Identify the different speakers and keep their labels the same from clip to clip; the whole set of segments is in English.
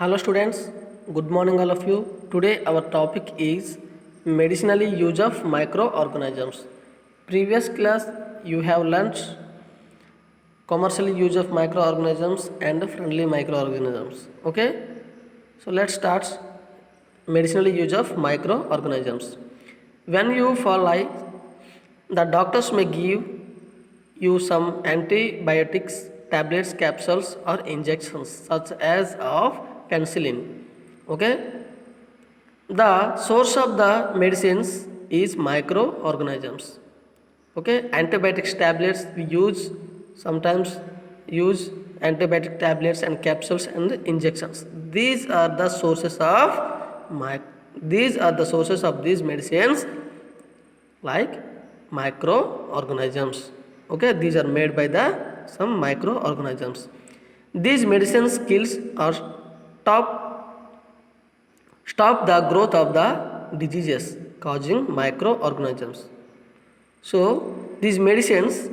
Speaker 1: Hello students, good morning all of you. Today our topic is medicinally use of microorganisms. Previous class you have learnt commercial use of microorganisms and friendly microorganisms. Okay, so let's start medicinally use of microorganisms. When you fall ill, the doctors may give you some antibiotics, tablets, capsules, or injections such as of penicillin. Okay, the source of the medicines is microorganisms. Okay, antibiotics tablets we use sometimes use antibiotic tablets and capsules and injections. These are the sources of these medicines like microorganisms. Okay, these are made by the some microorganisms. These medicines kills or stop the growth of the diseases causing microorganisms. So these medicines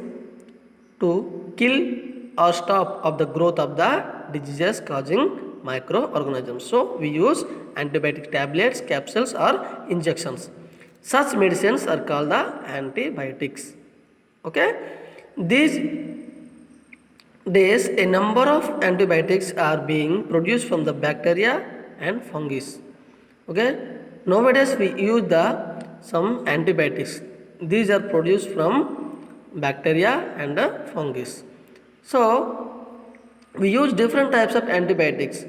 Speaker 1: to kill or stop of the growth of the diseases causing microorganisms. So we use antibiotic tablets, capsules or injections. Such medicines are called the antibiotics. Okay. These days a number of antibiotics are being produced from the bacteria and fungi. Okay. Nowadays we use the some antibiotics. These are produced from bacteria and fungi. So we use different types of antibiotics: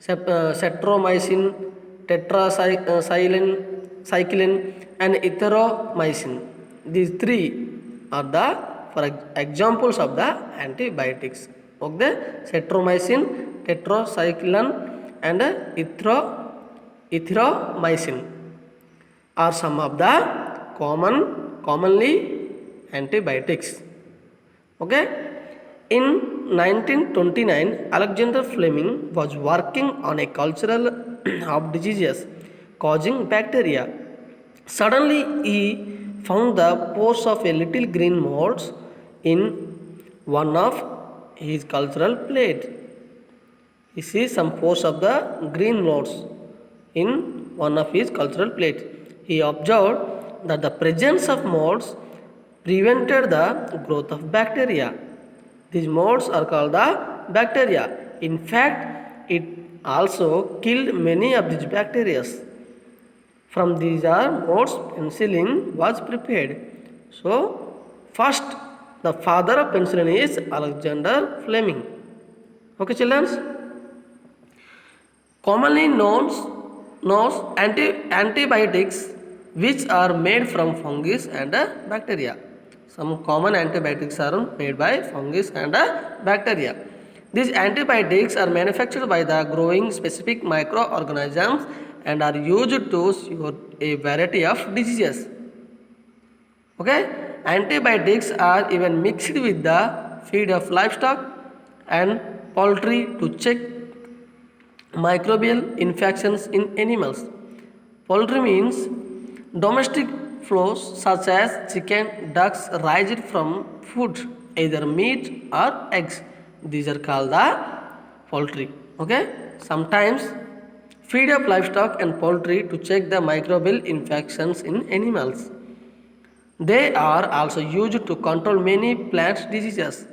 Speaker 1: cetromycin, cyclin, and erythromycin. These three are the examples of the antibiotics. Okay, cetromycin, tetracycline, and erythromycin are some of the commonly antibiotics. Okay, in 1929 Alexander Fleming was working on a cultural of diseases causing bacteria. Suddenly he found the pores of a little green mold in one of his cultural plate. He sees some pores of the green molds in one of his cultural plates. He observed that the presence of molds prevented the growth of bacteria. These molds are called the bacteria. In fact, it also killed many of these bacteria. From these are molds penicillin was prepared. So, first the father of penicillin is Alexander Fleming. Okay, children. Commonly known antibiotics which are made from fungus and bacteria. Some common antibiotics are made by fungus and bacteria. These antibiotics are manufactured by the growing specific microorganisms and are used to cure a variety of diseases. Okay, antibiotics are even mixed with the feed of livestock and poultry to check microbial infections in animals. Poultry means domestic fowls such as chicken, ducks raised from food, either meat or eggs. These are called the poultry. Okay. Sometimes feed up livestock and poultry to check the microbial infections in animals. They are also used to control many plant diseases.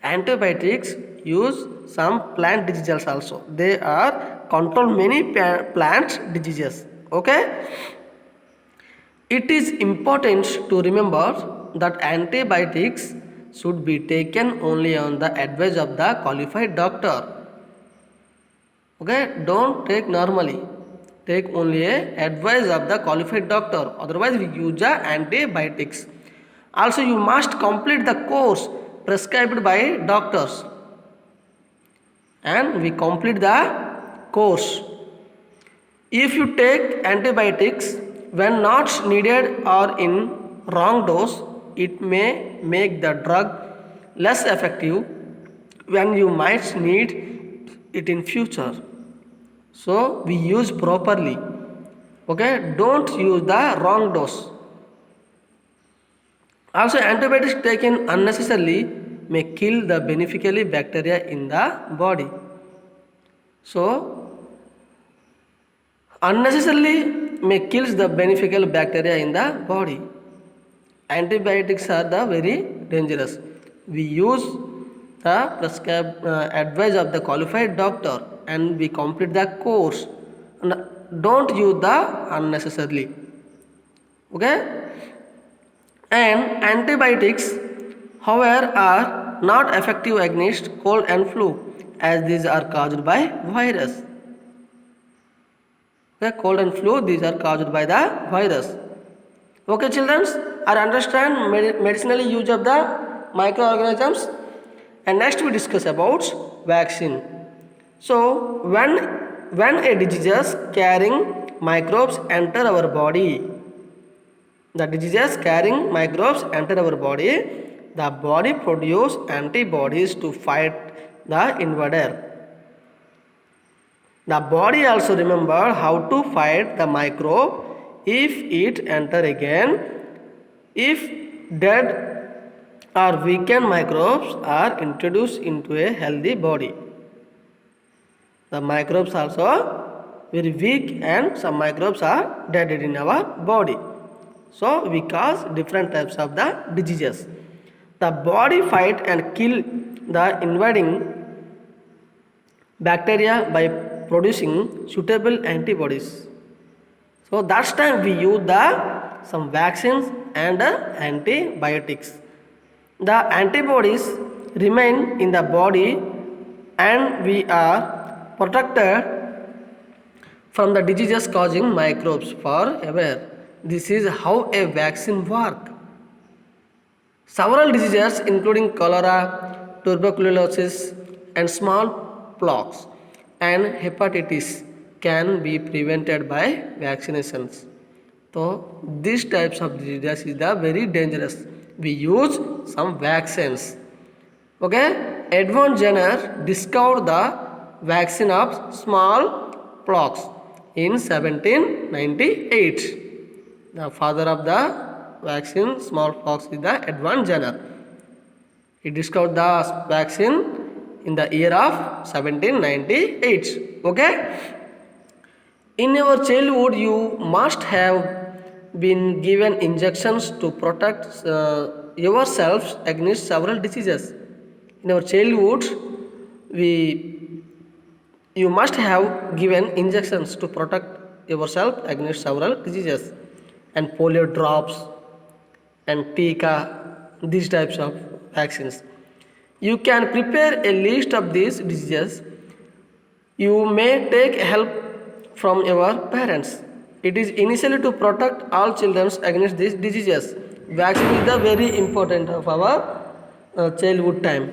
Speaker 1: Antibiotics use some plant diseases also. They are control many plant diseases. Okay. It is important to remember that antibiotics should be taken only on the advice of the qualified doctor. Okay. Don't take normally. Take only a advice of the qualified doctor. Otherwise we use the antibiotics. Also you must complete the course prescribed by doctors and we complete the course. If you take antibiotics when not needed or in wrong dose, it may make the drug less effective when you might need it in future. So we use properly. Okay, don't use the wrong dose. Also, antibiotics taken unnecessarily may kill the beneficially bacteria in the body. So unnecessarily may kills the beneficial bacteria in the body. Antibiotics are the very dangerous. We use the prescribed advice of the qualified doctor and we complete the course. And don't use the unnecessarily. Okay? And antibiotics, however, are not effective against cold and flu as these are caused by virus. Okay, cold and flu, these are caused by the virus. Okay, children, I understand medicinally use of the microorganisms. And next we discuss about vaccine. So when a disease carrying microbes enter our body, the diseases carrying microbes enter our body, the body produces antibodies to fight the invader. The body also remember how to fight the microbe if it enter again. If dead or weakened microbes are introduced into a healthy body. The microbes also very weak and some microbes are dead in our body. So we cause different types of the diseases. The body fight and kill the invading bacteria by producing suitable antibodies. So that's time we use some vaccines and antibiotics. The antibodies remain in the body and we are protected from the diseases causing microbes forever. This is how a vaccine works. Several diseases including cholera, tuberculosis and smallpox and hepatitis can be prevented by vaccinations. So these types of diseases is the very dangerous. We use some vaccines. Okay, Edward Jenner discovered the vaccine of smallpox in 1798. The father of the vaccine smallpox is the Edward Jenner. He discovered the vaccine in the year of 1798. Okay. In your childhood, you must have been given injections to protect yourselves against several diseases. In our childhood, you must have given injections to protect yourself against several diseases, and polio drops and Tika, these types of vaccines. You can prepare a list of these diseases. You may take help from your parents. It is initially to protect all children against these diseases. Vaccine is the very important of our childhood time.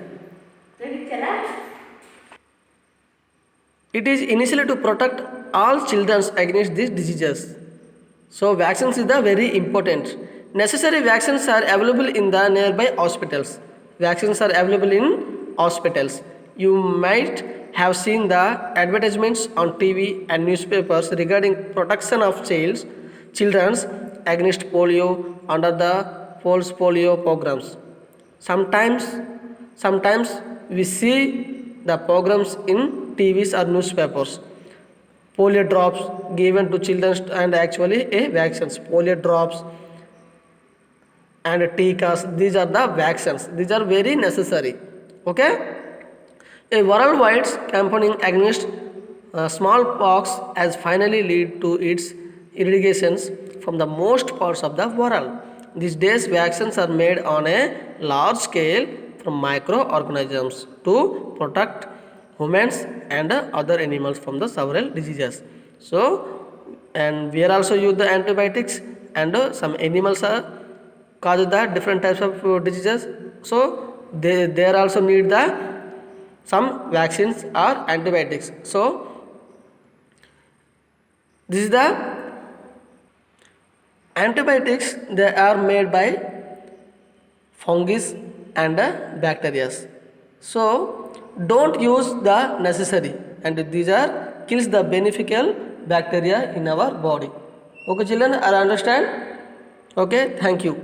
Speaker 1: It is initially to protect all children against these diseases. So vaccines is the very important. Necessary vaccines are available in the nearby hospitals. Vaccines are available in hospitals. You might have seen the advertisements on TV and newspapers regarding protection of children against polio under the pulse polio programs. Sometimes we see the programs in TVs or newspapers. Polio drops given to children and actually a vaccines. Polio drops and Tikas, these are the vaccines. These are very necessary. Okay? A worldwide campaign against smallpox has finally led to its eradications from the most parts of the world. These days, vaccines are made on a large scale from microorganisms to protect humans and other animals from the several diseases. So, and we are also use the antibiotics and some animals are cause the different types of diseases. So, they are also need the some vaccines or antibiotics. So, this is the antibiotics. They are made by fungus and bacteria. So, don't use the necessary, and these are kills the beneficial bacteria in our body. Okay, children, I understand. Okay, thank you.